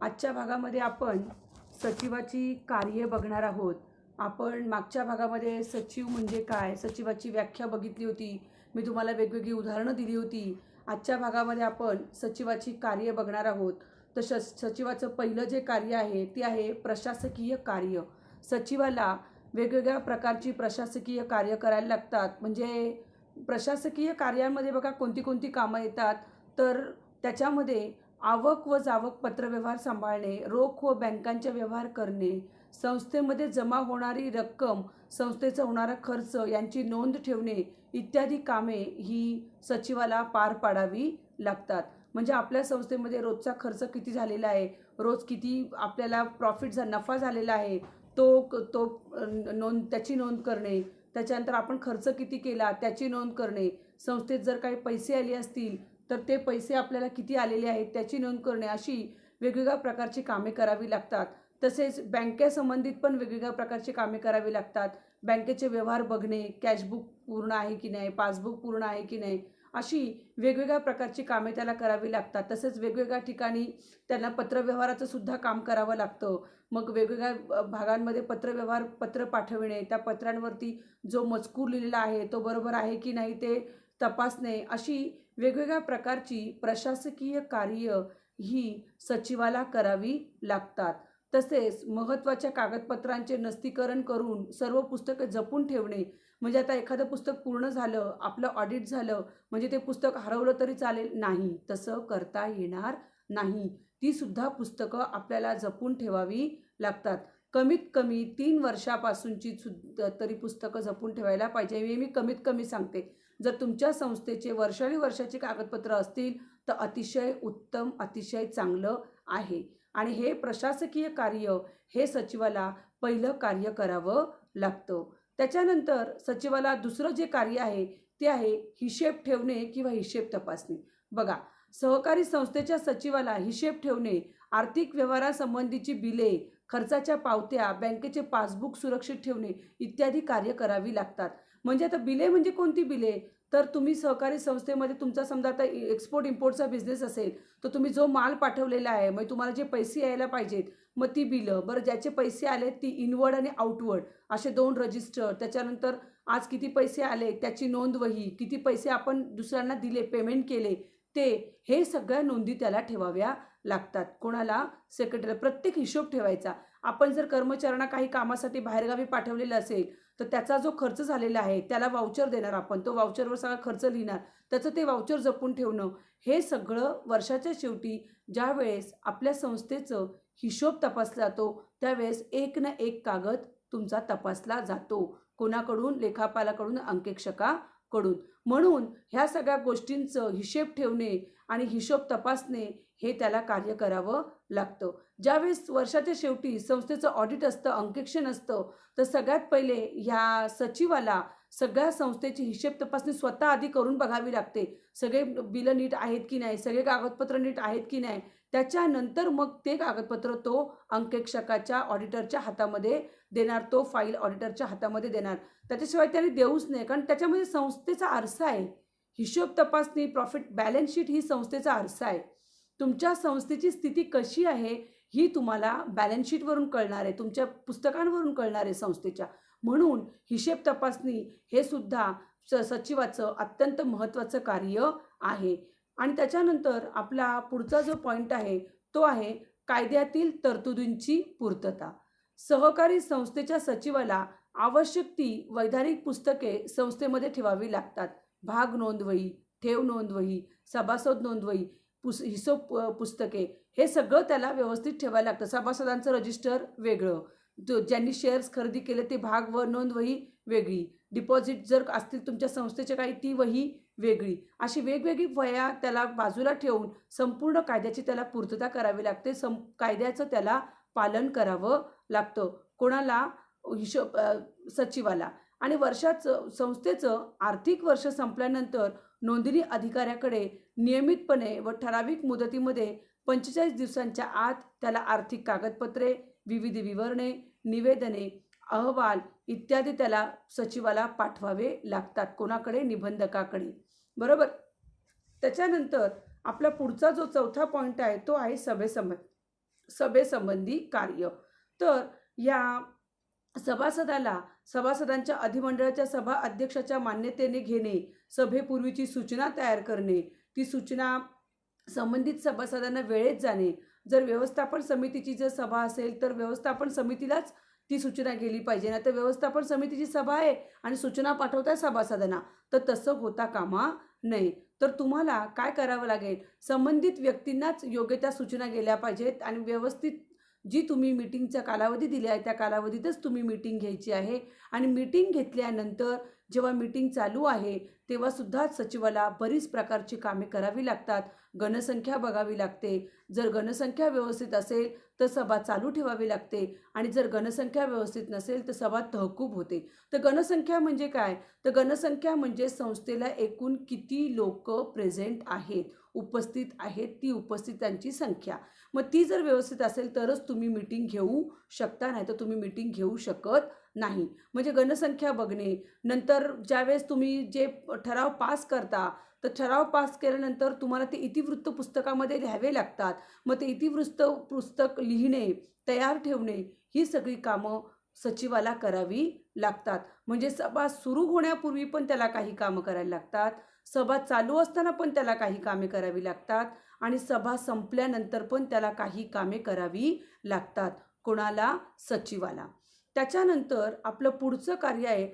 आजच्या भागामध्ये आपण सचिवाची कार्ये बघणार आहोत. आपण मागच्या भागामध्ये सचिव म्हणजे काय, सचिवाची व्याख्या बघितली होती. मी तुम्हाला वेगवेगळी उदाहरणं दिली होती. आजच्या भागामध्ये आपण सचिवाची कार्ये बघणार आहोत. तर सचिवाचं पहिलं जे कार्य आहे ते आहे प्रशासकीय कार्य. सचिवाला वेगवेगळ्या प्रकारची प्रशासकीय कार्य करायला लागतात. म्हणजे प्रशासकीय कार्यामध्ये बघा कोणती कोणती कामं येतात. तर त्याच्यामध्ये आवक व जावक पत्रव्यवहार सांभाळणे, रोख व बँकांचे व्यवहार करणे, संस्थेमध्ये जमा होणारी रक्कम, संस्थेचा होणारा खर्च यांची नोंद ठेवणे इत्यादी कामे ही सचिवाला पार पाडावी लागतात. म्हणजे आपल्या संस्थेमध्ये रोजचा खर्च किती झालेला आहे, रोज किती आपल्याला प्रॉफिट नफा झालेला आहे, तो तो त्याची नोंद करणे. त्याच्यानंतर आपण खर्च किती केला त्याची नोंद करणे. संस्थेत जर काही पैसे आले असतील तर ते पैसे आपल्याला किती आलेले आहेत त्याची नोंद करणे. अशी वेगवेगळ्या प्रकारची कामे करावी लागतात. तसेच बँकेसंबंधित पण वेगवेगळ्या प्रकारची कामे करावी लागतात. बँकेचे व्यवहार बघणे, कॅशबुक पूर्ण आहे की नाही, पासबुक पूर्ण आहे की नाही, अशी वेगवेगळ्या प्रकारची कामे त्याला करावी लागतात. तसेच वेगवेगळ्या ठिकाणी त्यांना पत्रव्यवहाराचं सुद्धा काम करावं लागतं. मग वेगवेगळ्या भागांमध्ये पत्रव्यवहार पत्र पाठविणे, त्या पत्रांवरती जो मजकूर लिहिलेला आहे तो बरोबर आहे की नाही ते तपासणे, अशी वेगवेगळ्या प्रकारची प्रशासकीय कार्य ही सचिवाला करावी लागतात. तसेच महत्त्वाच्या कागदपत्रांचे नस्तीकरण करून सर्व पुस्तकं जपून ठेवणे. म्हणजे आता एखादं पुस्तक पूर्ण झालं, आपलं ऑडिट झालं, म्हणजे ते पुस्तक हरवलं तरी चालेल नाही, तसं करता येणार नाही. ती सुद्धा पुस्तकं आपल्याला जपून ठेवावी लागतात. कमीत कमी 3 वर्षापासूनची तरी पुस्तकं जपून ठेवायला पाहिजे. हे मी कमीत कमी सांगते. जर तुमच्या संस्थेचे वर्षानुवर्षाची कागदपत्र असतील तर अतिशय उत्तम, अतिशय चांगलं आहे. आणि हे प्रशासकीय कार्य हे सचिवाला पहिलं कार्य करावं लागतं. त्याच्यानंतर सचिवाला दुसरं जे कार्य आहे ते आहे हिशेब ठेवणे किंवा हिशेब तपासणे. बघा, सहकारी संस्थेच्या सचिवाला हिशेब ठेवणे, आर्थिक व्यवहारासंबंधीची बिले, खर्चाच्या पावत्या, बँकेचे पासबुक सुरक्षित ठेवणे इत्यादी कार्य करावी लागतात. म्हणजे आता बिले म्हणजे कोणती बिले, तर तुम्ही सहकारी संस्थेमध्ये तुमचा समजा आता एक्सपोर्ट इम्पोर्टचा बिझनेस असेल तर तुम्ही जो माल पाठवलेला आहे, मग तुम्हाला जे पैसे यायला पाहिजेत मग ती बिलं, बरं ज्याचे पैसे आले ती इनवर्ड आणि आउटवर्ड असे 2 रजिस्टर. त्याच्यानंतर आज किती पैसे आले त्याची नोंद वही, किती पैसे आपण दुसऱ्यांना दिले, पेमेंट केले ते, हे सगळ्या नोंदी त्याला ठेवाव्या लागतात. कोणाला? सेक्रेटरीला. प्रत्येक हिशोब ठेवायचा. आपण जर कर्मचाऱ्यांना काही कामासाठी बाहेरगावी पाठवलेलं असेल तर त्याचा जो खर्च झालेला आहे त्याला वाउचर देणार आपण, तो वाउचरवर सगळा खर्च लिहिणार, त्याचं ते वाउचर जपून ठेवणं, हे सगळं वर्षाच्या शेवटी ज्या वेळेस आपल्या संस्थेचं हिशोब तपासला जातो त्यावेळेस एक ना एक कागद तुमचा तपासला जातो. कोणाकडून? लेखापालाकडून, अंकेक्षकाकडून. म्हणून ह्या सगळ्या गोष्टींचं हिशेब ठेवणे आणि हिशोब तपासणे हे त्याला कार्य करावं लागतं. ज्यावेळेस वर्षाच्या शेवटी संस्थेचं ऑडिट असतं, अंकेक्षण असतं, तर सगळ्यात पहिले ह्या सचिवाला सगळ्या संस्थेची हिशेब तपासणी स्वतः आधी करून बघावी लागते. सगळे बिलं नीट आहेत की नाही, सगळे कागदपत्र नीट आहेत की नाही, त्याच्यानंतर मग ते कागदपत्र तो अंकेक्षकाच्या, ऑडिटरच्या हातामध्ये देणार, तो फाईल ऑडिटरच्या हातामध्ये देणार. त्याच्याशिवाय त्याने देऊच नाही, कारण त्याच्यामध्ये संस्थेचा आरसा आहे. हिशोब तपासणी, प्रॉफिट बॅलन्स शीट ही संस्थेचा आरसा आहे. तुमच्या संस्थेची स्थिती कशी आहे ही तुम्हाला बॅलन्स शीटवरून कळणार आहे, तुमच्या पुस्तकांवरून कळणार आहे संस्थेच्या. म्हणून हिशेब तपासणी हे सुद्धा सचिवाचं अत्यंत महत्त्वाचं कार्य आहे. आणि त्याच्यानंतर आपला पुढचा जो पॉईंट आहे तो आहे कायद्यातील तरतुदींची पूर्तता. सहकारी संस्थेच्या सचिवाला आवश्यक ती वैधानिक पुस्तके संस्थेमध्ये ठेवावी लागतात. भाग नोंदवही, ठेव नोंदवही, सभासद नोंदवही, हिशोब पुस्तके, हे सगळं त्याला व्यवस्थित ठेवायला लागतं. सभासदांचं रजिस्टर वेगळं, ज्यांनी शेअर्स खरेदी केले ते भाग व नोंद वही वेगळी, डिपॉझिट जर असतील तुमच्या संस्थेच्या काही ती वही वेगळी, अशी वेगवेगळी वह्या त्याला बाजूला ठेवून संपूर्ण कायद्याची त्याला पूर्तता करावी लागते. कायद्याचं त्याला पालन करावं लागतं. कोणाला? सचिवाला. आणि संस्थेचं आर्थिक वर्ष संपल्यानंतर नोंदणी अधिकाऱ्याकडे नियमितपणे व ठराविक मुदतीमध्ये 45 दिवसांच्या आत त्याला आर्थिक कागदपत्रे, विविध विवरणे, निवेदने, अहवाल इत्यादी त्याला सचिवाला पाठवावे लागतात. कोणाकडे? निबंधकाकडे. बरोबर. त्याच्यानंतर आपला पुढचा जो चौथा पॉईंट आहे तो आहे सभेसंबंधी कार्य. तर या सभासदांच्या अधिमंडळाच्या सभा अध्यक्षाच्या मान्यतेने घेणे, सभेपूर्वीची सूचना तयार करणे, ती सूचना संबंधित सभासदांना वेळेत जाणे. जर व्यवस्थापन समितीची जर सभा असेल तर व्यवस्थापन समितीलाच ती सूचना गेली पाहिजे, नाही तर व्यवस्थापन समितीची सभा आहे आणि सूचना पाठवताय सभासदांना, तर तसं होता कामा नये. तर तुम्हाला काय करावं लागेल, संबंधित व्यक्तींनाच योग्य त्या सूचना गेल्या पाहिजेत आणि व्यवस्थित जी तुम्ही मीटिंगचा कालावधी दिला आहे त्या कालावधीतच तुम्ही मीटिंग घ्यायची आहे. आणि मीटिंग घेतल्यानंतर जेव्हा मीटिंग चालू आहे तेव्हा सुद्धा सचिवाला बरीच प्रकारची कामे करावी लागतात. गणसंख्या बघावी लागते. जर गणसंख्या व्यवस्थित असेल तर सभा चालू ठेवावी लागते आणि जर गणसंख्या व्यवस्थित नसेल तर सभा तहकूब होते. तर गणसंख्या म्हणजे काय, तर गणसंख्या म्हणजे संस्थेला एकूण किती लोक प्रेझेंट आहेत, उपस्थित आहेत, ती उपस्थितांची संख्या. मग ती जर व्यवस्थित असेल तरच तुम्ही मीटिंग घेऊ शकता, नाही तर तुम्ही मीटिंग घेऊ शकत नाही. म्हणजे गणसंख्या बघणे. नंतर ज्यावेळेस तुम्ही जे ठराव पास करता तर ठराव पास केल्यानंतर तुम्हाला ते इतिवृत्त पुस्तकामध्ये लिहावे लागतात. मग ते इतिवृत्त पुस्तक लिहिणे, तयार ठेवणे, ही सगळी कामं सचिवाला करावी लागतात. म्हणजे सभा सुरू होण्यापूर्वी पण त्याला काही कामं करायला लागतात, सभा चालू असताना पण त्याला काही कामे करावी लागतात आणि सभा संपल्यानंतर पण त्याला काही कामे करावी लागतात. कोणाला? सचिवाला. त्याच्यानंतर आपलं पुढचं कार्य आहे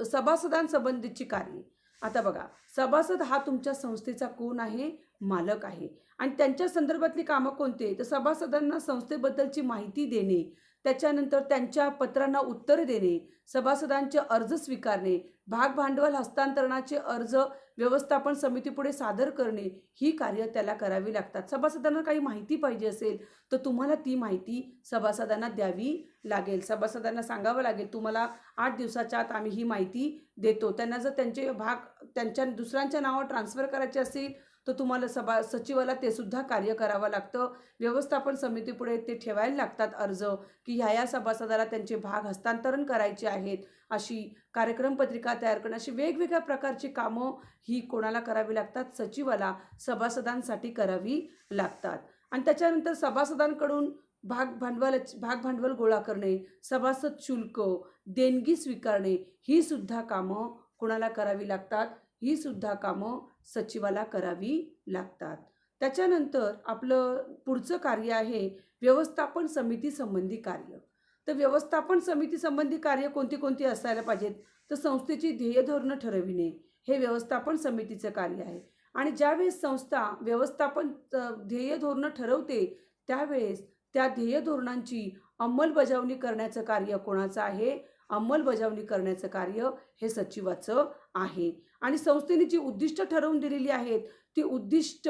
सभासदांसंबंधीची कार्ये. आता बघा, सभासद हा तुमच्या संस्थेचा कोण आहे? मालक आहे. आणि त्यांच्या संदर्भातली कामं कोणते? तर सभासदांना संस्थेबद्दलची माहिती देणे, त्याच्यानंतर त्यांच्या पत्रांना उत्तर देणे, सभासदांचे अर्ज स्वीकारणे, भाग भांडवल हस्तांतरणाचे अर्ज व्यवस्थापन समितीपुढे सादर करणे, ही कार्य त्याला करावी लागतात. सभासदांना काही माहिती पाहिजे असेल तर तुम्हाला ती माहिती सभासदांना द्यावी लागेल. सभासदांना सांगावं लागेल तुम्हाला 8 दिवसाच्या आत आम्ही ही माहिती देतो. त्यांना जर त्यांचे भाग त्यांच्या दुसऱ्यांच्या नावावर ट्रान्सफर करायचे असतील तर तुम्हाला सचिवाला ते सुद्धा कार्य करावं लागतं. व्यवस्थापन समितीपुढे ते ठेवायला लागतात अर्ज, की ह्या सभासदाला त्यांचे भाग हस्तांतरण करायचे आहेत, अशी कार्यक्रम पत्रिका तयार करणं, अशी वेगवेगळ्या प्रकारची कामं ही कोणाला करावी लागतात? सचिवाला सभासदांसाठी करावी लागतात. आणि त्याच्यानंतर सभासदांकडून भाग भांडवल गोळा करणे, सभासद शुल्क, देणगी स्वीकारणे, ही सुद्धा कामं कोणाला करावी लागतात? ही सुद्धा कामं सचिवाला करावी लागतात. त्याच्यानंतर आपलं पुढचं कार्य आहे व्यवस्थापन समिती संबंधी कार्य. तर व्यवस्थापन समिती संबंधी कार्य कोणती कोणती असायला पाहिजेत? तर संस्थेची ध्येयधोरणं ठरविणे हे व्यवस्थापन समितीचं कार्य आहे. आणि ज्यावेळेस संस्था व्यवस्थापन ध्येयधोरणं ठरवते त्यावेळेस त्या ध्येयधोरणांची अंमलबजावणी करण्याचं कार्य कोणाचं आहे? अंमलबजावणी करण्याचं कार्य हे सचिवाचं आहे. आणि संस्थेने जी उद्दिष्ट ठरवून दिलेली आहेत ती उद्दिष्ट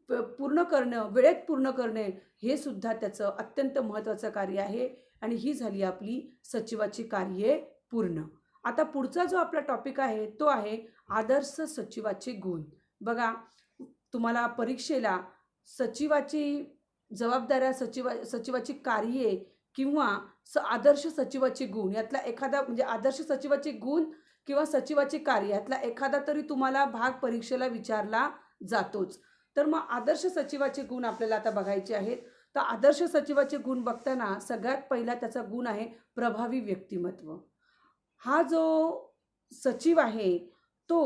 पूर्ण करणं, वेळेत पूर्ण करणे, हे सुद्धा त्याचं अत्यंत महत्त्वाचं कार्य आहे. आणि ही झाली आपली सचिवाची कार्ये पूर्ण. आता पुढचा जो आपला टॉपिक आहे तो आहे आदर्श सचिवाचे गुण. बघा, तुम्हाला परीक्षेला सचिवाची जबाबदाऱ्या, सचिवाची कार्ये किंवा आदर्श सचिवाचे गुण यातला एखादा, म्हणजे आदर्श सचिवाचे गुण किंवा सचिवाचे कार्य यातला एखादा तरी तुम्हाला भाग परीक्षेला विचारला जातोच. तर मग आदर्श सचिवाचे गुण आपल्याला आता बघायचे आहेत. तर आदर्श सचिवाचे गुण बघताना सगळ्यात पहिला त्याचा गुण आहे प्रभावी व्यक्तिमत्व. हा जो सचिव आहे तो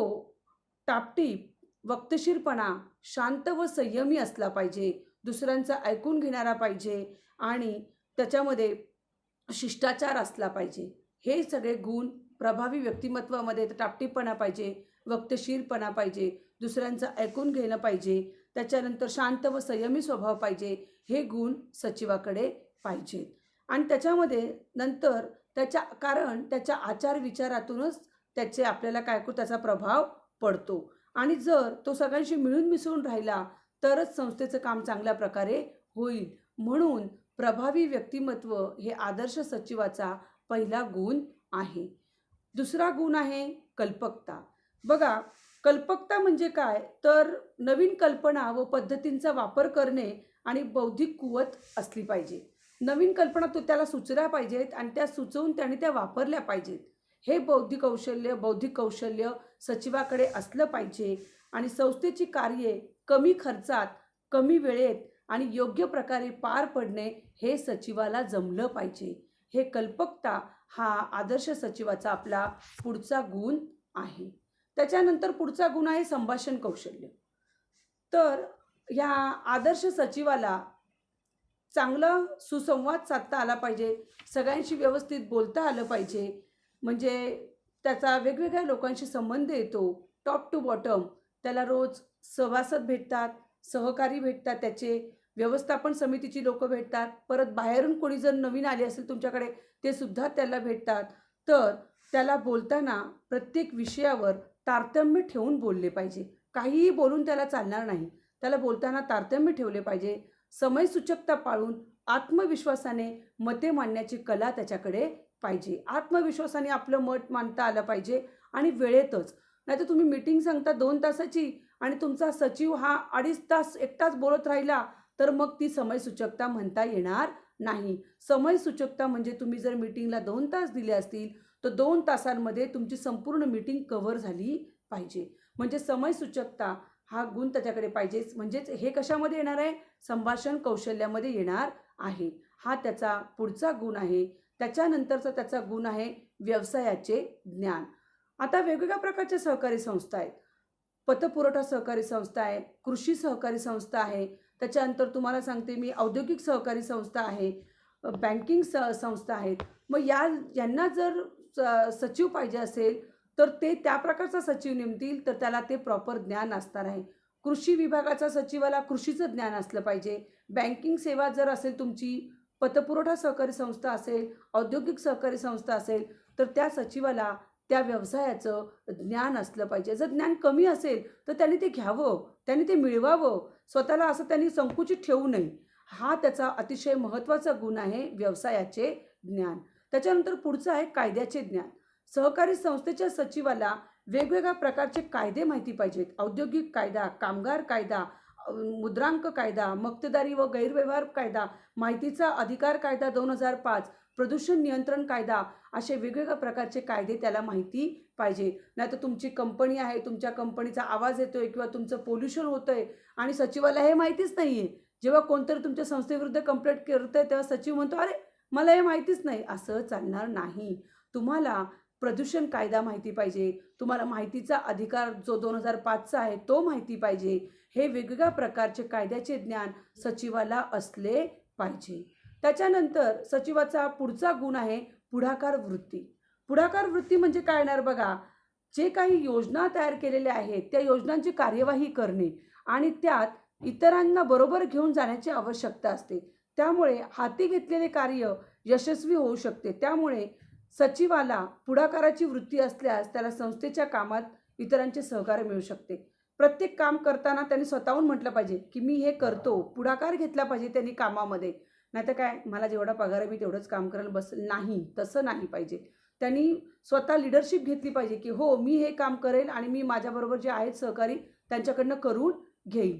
टापटीप, वक्तशीरपणा, शांत व संयमी असला पाहिजे, दुसऱ्यांचं ऐकून घेणारा पाहिजे आणि त्याच्यामध्ये शिष्टाचार असला पाहिजे. हे सगळे गुण प्रभावी व्यक्तिमत्वामध्ये टापटीपणा पाहिजे, वक्तशीरपणा पाहिजे, दुसऱ्यांचं ऐकून घेणं पाहिजे, त्याच्यानंतर शांत व संयमी स्वभाव पाहिजे, हे गुण सचिवाकडे पाहिजेत. आणि त्याच्यामध्ये नंतर कारण त्याच्या आचार विचारातूनच त्याचे आपल्याला त्याचा प्रभाव पडतो. आणि जर तो सगळ्यांशी मिळून मिसळून राहिला तरच संस्थेचं काम चांगल्या प्रकारे होईल. म्हणून प्रभावी व्यक्तिमत्व हे आदर्श सचिवाचा पहिला गुण आहे. दुसरा गुण आहे कल्पकता. बघा, कल्पकता म्हणजे काय, तर नवीन कल्पना व पद्धतींचा वापर करणे आणि बौद्धिक कुवत असली पाहिजे. नवीन कल्पना त्याला सुचल्या पाहिजेत आणि त्या सुचवून त्याने त्या वापरल्या पाहिजेत. हे बौद्धिक कौशल्य सचिवाकडे असलं पाहिजे. आणि संस्थेची कार्ये कमी खर्चात, कमी वेळेत आणि योग्य प्रकारे पार पडणे हे सचिवाला जमलं पाहिजे. हे कल्पकता हा आदर्श सचिवाचा आपला पुढचा गुण आहे. त्याच्यानंतर पुढचा गुण आहे संभाषण कौशल्य. तर ह्या आदर्श सचिवाला चांगला सुसंवाद साधता आला पाहिजे, सगळ्यांशी व्यवस्थित बोलता आलं पाहिजे. म्हणजे त्याचा वेगवेगळ्या लोकांशी संबंध येतो, टॉप टू बॉटम. त्याला रोज सभासद भेटतात, सहकारी भेटतात, त्याचे व्यवस्थापन समितीची लोक भेटतात, परत बाहेरून कोणी जर नवीन आले असेल तुमच्याकडे ते सुद्धा त्याला भेटतात. तर त्याला बोलताना प्रत्येक विषयावर तारतम्य ठेवून बोलले पाहिजे. काहीही बोलून त्याला चालणार नाही. त्याला बोलताना तारतम्य ठेवले पाहिजे. समयसूचकता पाळून आत्मविश्वासाने मते मांडण्याची कला त्याच्याकडे पाहिजे. आत्मविश्वासाने आपलं मत मांडता आलं पाहिजे आणि वेळेतच. नाहीतर तुम्ही मीटिंग सांगता 2 तासाची आणि तुमचा सचिव हा 2.5 तास एकटाच बोलत राहिला तर मग ती समयसूचकता म्हणता येणार नाही. समयसूचकता म्हणजे तुम्ही जर मीटिंगला 2 तास दिले असतील तर 2 तासांमध्ये तुमची संपूर्ण मीटिंग कव्हर झाली पाहिजे. म्हणजे समयसूचकता हा गुण त्याच्याकडे पाहिजेच. म्हणजेच हे कशामध्ये येणार आहे? संभाषण कौशल्यामध्ये येणार आहे. हा त्याचा पुढचा गुण आहे. त्याच्यानंतरचा त्याचा गुण आहे व्यवसायाचे ज्ञान. आता वेगवेगळ्या प्रकारच्या सहकारी संस्था आहेत. पतपुरवठा सहकारी संस्था आहे, कृषी सहकारी संस्था आहे, त्याच्यानंतर तुम्हाला सांगते मी औद्योगिक सहकारी संस्था आहे, बँकिंग संस्था आहेत. मग यांना जर सचिव पाहिजे असेल तर ते त्या प्रकारचा सचिव नेमतील तर त्याला ते प्रॉपर ज्ञान असणार आहे. कृषी विभागाचा सचिवाला कृषीचं ज्ञान असलं पाहिजे. बँकिंग सेवा जर असेल तुमची, पतपुरवठा सहकारी संस्था असेल, औद्योगिक सहकारी संस्था असेल तर त्या सचिवाला त्या व्यवसायाचं ज्ञान असलं पाहिजे. जर ज्ञान कमी असेल तर त्यांनी ते घ्यावं, त्यांनी ते मिळवावं, स्वतःला असं त्यांनी संकुचित ठेवू नये. हा त्याचा अतिशय महत्त्वाचा गुण आहे, व्यवसायाचे ज्ञान. त्याच्यानंतर पुढचं आहे कायद्याचे ज्ञान. सहकारी संस्थेच्या सचिवाला वेगवेगळ्या प्रकारचे कायदे माहिती पाहिजेत. औद्योगिक कायदा, कामगार कायदा, मुद्रांक कायदा, मक्तेदारी व गैरव्यवहार कायदा, माहितीचा अधिकार कायदा 2005, प्रदूषण नियंत्रण कायदा, असे वेगवेगळ्या प्रकारचे कायदे त्याला माहिती पाहिजे. नाहीतर तुमची कंपनी आहे, तुमच्या कंपनीचा आवाज येतोय किंवा तुमचं पोल्युशन होतंय आणि सचिवाला हे माहितीच नाही आहे. जेव्हा कोणतरी तुमच्या संस्थेविरुद्ध कंप्लेंट करतंय तेव्हा सचिव म्हणतो, अरे मला हे माहितीच नाही. असं चालणार नाही. तुम्हाला प्रदूषण कायदा माहिती पाहिजे, तुम्हाला माहितीचा अधिकार जो 2005चा आहे तो माहिती पाहिजे. हे वेगवेगळ्या प्रकारचे कायद्याचे ज्ञान सचिवाला असले पाहिजे. त्याच्यानंतर सचिवाचा पुढचा गुण आहे पुढाकार वृत्ती. पुढाकार वृत्ती म्हणजे काय येणार बघा, जे काही योजना तयार केलेल्या आहेत त्या योजनांची कार्यवाही करणे आणि त्यात इतरांना बरोबर घेऊन जाण्याची आवश्यकता असते. त्यामुळे हाती घेतलेले कार्य यशस्वी होऊ शकते. त्यामुळे सचिवाला पुढाकाराची वृत्ती असल्यास त्याला संस्थेच्या कामात इतरांचे सहकार्य मिळू शकते. प्रत्येक काम करताना त्यांनी स्वतःहून म्हटलं पाहिजे की मी हे करतो, पुढाकार घेतला पाहिजे त्यांनी कामामध्ये. नाहीतर काय, मला जेवढा पगार आहे मी तेवढंच काम करायला बसेल, नाही, तसं नाही पाहिजे. त्यांनी स्वतः लिडरशिप घेतली पाहिजे की हो मी हे काम करेल आणि मी माझ्याबरोबर जे आहेत सहकारी त्यांच्याकडनं करून घेईल.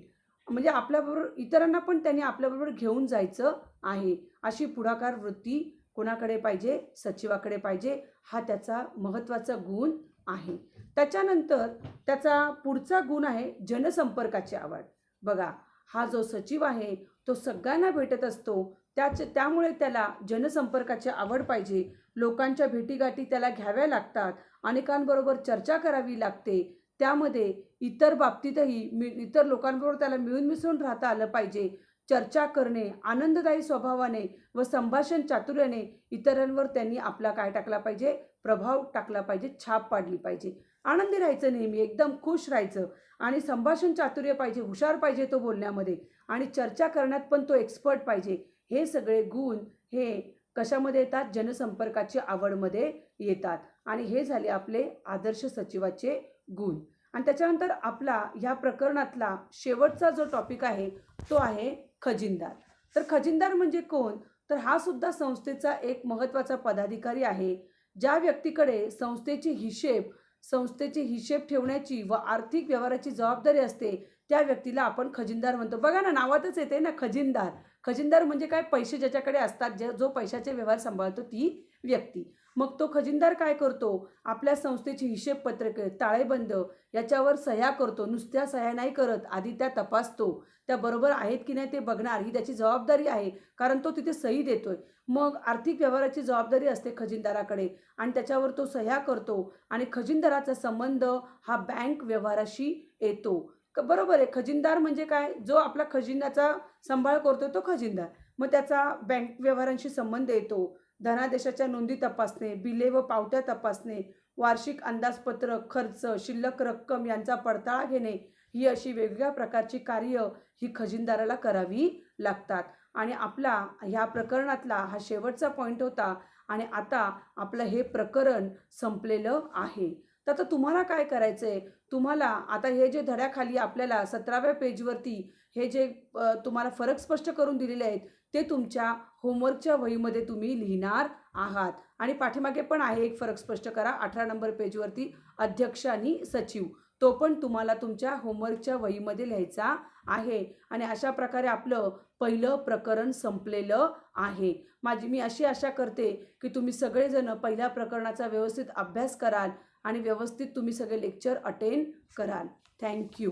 म्हणजे आपल्याबरोबर इतरांना पण त्यांनी आपल्याबरोबर घेऊन जायचं आहे. अशी पुढाकार वृत्ती कोणाकडे पाहिजे? सचिवाकडे पाहिजे. हा त्याचा महत्त्वाचा गुण आहे. त्याच्यानंतर त्याचा पुढचा गुण आहे जनसंपर्काची आवड. बघा, हा जो सचिव आहे तो सगळ्यांना भेटत असतो. त्यामुळे त्याला जनसंपर्काची आवड पाहिजे. लोकांच्या भेटीगाठी त्याला घ्याव्या लागतात, अनेकांबरोबर चर्चा करावी लागते. त्यामध्ये इतर बाबतीतही इतर लोकांबरोबर त्याला मिळून मिसळून राहता आलं पाहिजे. चर्चा करणे, आनंददायी स्वभावाने व संभाषण चातुर्याने इतरांवर त्यांनी आपला काय टाकला पाहिजे? प्रभाव टाकला पाहिजे, छाप पाडली पाहिजे. आनंदी राहायचं, नेहमी एकदम खुश राहायचं आणि संभाषण चातुर्य पाहिजे, हुशार पाहिजे तो बोलण्यामध्ये आणि चर्चा करण्यात पण तो एक्सपर्ट पाहिजे. हे सगळे गुण हे कशामध्ये येतात? जनसंपर्काची आवडमध्ये येतात. आणि हे झाले आपले आदर्श सचिवाचे गुण. आणि त्याच्यानंतर आपला ह्या प्रकरणातला शेवटचा जो टॉपिक आहे तो आहे खजिनदार. तर खजिनदार म्हणजे कोण? तर हा सुद्धा संस्थेचा एक महत्त्वाचा पदाधिकारी आहे. ज्या व्यक्तीकडे संस्थेचे हिशेब ठेवण्याची व आर्थिक व्यवहाराची जबाबदारी असते त्या व्यक्तीला आपण खजिनदार म्हणतो. बघा ना, नावातच येते ना खजिनदार. खजिनदार म्हणजे काय? पैसे ज्याच्याकडे असतात, जो पैशाचे व्यवहार सांभाळतो ती व्यक्ती. मग तो खजिनदार काय करतो, आपल्या संस्थेची हिशेब पत्रके, ताळेबंद याच्यावर सह्या करतो. नुसत्या सह्या नाही करत, आधी त्या तपासतो, त्या बरोबर आहेत की नाही ते बघणार, ही त्याची जबाबदारी आहे, कारण तो तिथे सही देतोय. मग आर्थिक व्यवहाराची जबाबदारी असते खजिनदाराकडे आणि त्याच्यावर तो सह्या करतो आणि खजिनदाराचा संबंध हा बँक व्यवहाराशी येतो. बरोबर आहे. खजिनदार म्हणजे काय, जो आपला खजिन्याचा सांभाळ करतो तो खजिनदार. मग त्याचा बँक व्यवहारांशी संबंध येतो. धनादेशाच्या नोंदी तपासणे, बिले व पावत्या तपासणे, वार्षिक अंदाजपत्रक, खर्च, शिल्लक रक्कम यांचा पडताळा घेणे, ही अशी वेगवेगळ्या प्रकारची कार्य ही खजिनदाराला करावी लागतात. आणि आपला ह्या प्रकरणातला हा शेवटचा पॉईंट होता आणि आता आपलं हे प्रकरण संपलेलं आहे. तर आता तुम्हाला काय करायचं आहे, तुम्हाला आता हे जे धड्याखाली आपल्याला 17व्या पेजवरती हे जे तुम्हाला फरक स्पष्ट करून दिलेले आहेत ते तुमच्या होमवर्कच्या वहीमध्ये तुम्ही लिहिणार आहात. आणि पाठीमागे पण आहे एक फरक स्पष्ट करा 18 नंबर पेजवरती, अध्यक्ष आणि सचिव, तो पण तुम्हाला तुमच्या होमवर्कच्या वहीमध्ये लिहायचा आहे. आणि अशा प्रकारे आपलं पहिलं प्रकरण संपलेलं आहे. मी अशी आशा करते की तुम्ही सगळेजण पहिल्या प्रकरणाचा व्यवस्थित अभ्यास कराल आणि व्यवस्थित तुम्ही सगळे लेक्चर अटेंड कराल. थँक्यू.